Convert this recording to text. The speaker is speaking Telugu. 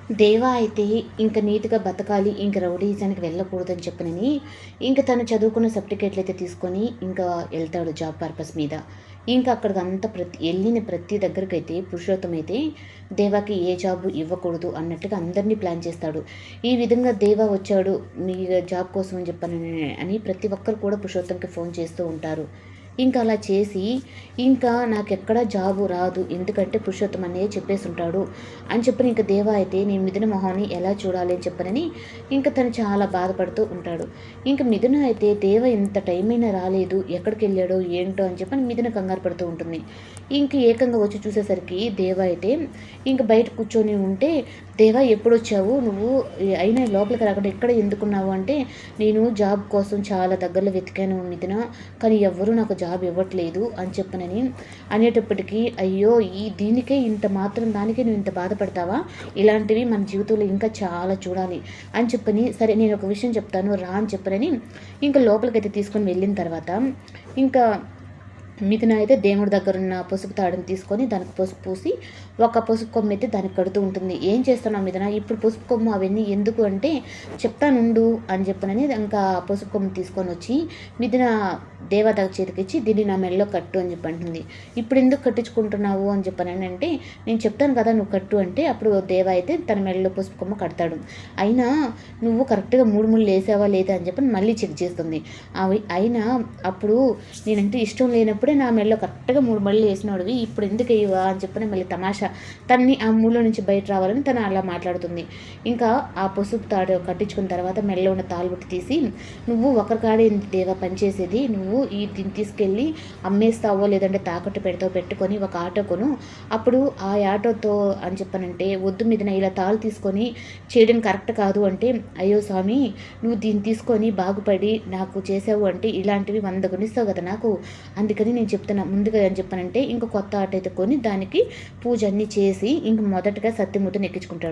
దేవా అయితే ఇంక నీట్‌గా బతకాలి. ఇంక రౌడీయిజానికి వెళ్ళకూడదని చెప్పనని, ఇంక తను చదువుకున్న సర్టిఫికేట్‌లయితే తీసుకొని ఇంకా ఎళ్తాడు జాబ్ పర్పస్ మీద. ఇంక అక్కడికంతా ఎళ్ళిన ప్రతి దగ్గరకైతే పురుషోత్తం అయితే దేవాకి ఏ జాబు ఇవ్వకూడదు అన్నట్టుగా అందరిని ప్లాన్ చేస్తాడు. ఈ విధంగా దేవా వచ్చాడు మీ జాబ్ కోసం అని చెప్పనని అని ప్రతి ఒక్కరు కూడా పురుషోత్తంకి ఫోన్ చేస్తూ ఉంటారు. ఇంక అలా చేసి, ఇంకా నాకెక్కడ జాబు రాదు. ఎందుకంటే పురుషోత్తం అన్నయ్య చెప్పేసుంటాడు అని చెప్పని ఇంక దేవ అయితే నేను మిథున మొహాన్ని ఎలా చూడాలి అని చెప్పనని ఇంక తను చాలా బాధపడుతూ ఉంటాడు. ఇంక మిథున అయితే దేవ ఇంత టైం అయినా రాలేదు. ఎక్కడికెళ్ళాడో ఏంటో అని చెప్పని మిథున కంగారు పడుతూ ఉంటుంది. ఇంక ఏకంగా వచ్చి చూసేసరికి దేవ అయితే ఇంక బయట కూర్చొని ఉంటే, "దేవ ఎప్పుడొచ్చావు? నువ్వు అయినా లోపలికి రాకుండా ఇక్కడ ఎందుకున్నావు?" అంటే, "నేను జాబ్ కోసం చాలా దగ్గరలో వెతికాను మిథున. కానీ ఎవ్వరూ నాకు జాబ్ ఇవ్వట్లేదు" అని చెప్పనని అనేటప్పటికీ, అయ్యో! దీనికే ఇంత మాత్రం దానికే నువ్వు ఇంత బాధపడతావా? ఇలాంటివి మన జీవితంలో ఇంకా చాలా చూడాలి అని చెప్పని, సరే నేను ఒక విషయం చెప్తాను రా అని చెప్పనని ఇంక లోపలికైతే తీసుకొని వెళ్ళిన తర్వాత ఇంకా మిథున అయితే దేవుడి దగ్గరున్న పసుపు తాడుని తీసుకొని దానికి పసుపు పూసి ఒక పసుపు కొమ్ము అయితే దానికి కడుతూ ఉంటుంది. "ఏం చేస్తున్నావు మిథున? ఇప్పుడు పసుపు కొమ్ము అవన్నీ ఎందుకు?" అంటే, "చెప్తానుండు" అని చెప్పనని ఇంకా పసుపు కొమ్ము తీసుకొని వచ్చి మిథున దేవత చేతికిచ్చి, "దీన్ని నా మెడలో కట్టు" అని చెప్పి అంటుంది. "ఇప్పుడు ఎందుకు కట్టించుకుంటున్నావు?" అని చెప్పనని అంటే, "నేను చెప్తాను కదా నువ్వు కట్టు" అంటే అప్పుడు దేవ అయితే తన మెడలో పసుపు కొమ్ము కడతాడు. అయినా నువ్వు కరెక్ట్‌గా 3 ముళ్ళు వేసావా లేదా అని చెప్పని మళ్ళీ చెక్ చేస్తుంది. అయినా అప్పుడు నేనంటే ఇష్టం లేనప్పుడే నా మెడలో కరెక్ట్‌గా 3 ముళ్ళు వేసినోడివి ఇప్పుడు ఎందుకు ఎయ్యవా అని చెప్పని మళ్ళీ తమాషా తనని ఆ మూల నుంచి బయట రావాలని తను అలా మాట్లాడుతుంది. ఇంకా ఆ పసుపు తాడు కట్టించుకున్న తర్వాత మెడలో ఉన్న తాళుబొట్టు తీసి, "నువ్వు ఒకరికాడే దేవా పనిచేసేది. నువ్వు దీన్ని తీసుకెళ్ళి అమ్మేస్తావో లేదంటే తాకట్టు పెడతావో పెట్టుకొని ఒక ఆటో కొను. అప్పుడు ఆ ఆటోతో" అని చెప్పనంటే, "వద్దు మిథున ఇలా తాళ్ళు తీసుకొని చేయడం కరెక్ట్ కాదు" అంటే, "అయ్యో స్వామి నువ్వు దీన్ని తీసుకొని బాగుపడి నాకు చేసావు అంటే ఇలాంటివి 100 కొనిస్తావు కదా నాకు. అందుకని నేను చెప్తున్నా ముందుగా" అని చెప్పనంటే ఇంక కొత్త ఆటో అయితే కొని దానికి పూజ అన్నీ చేసి ఇంక మొదటగా సత్యమూర్తిని ఎక్కించుకుంటాడు.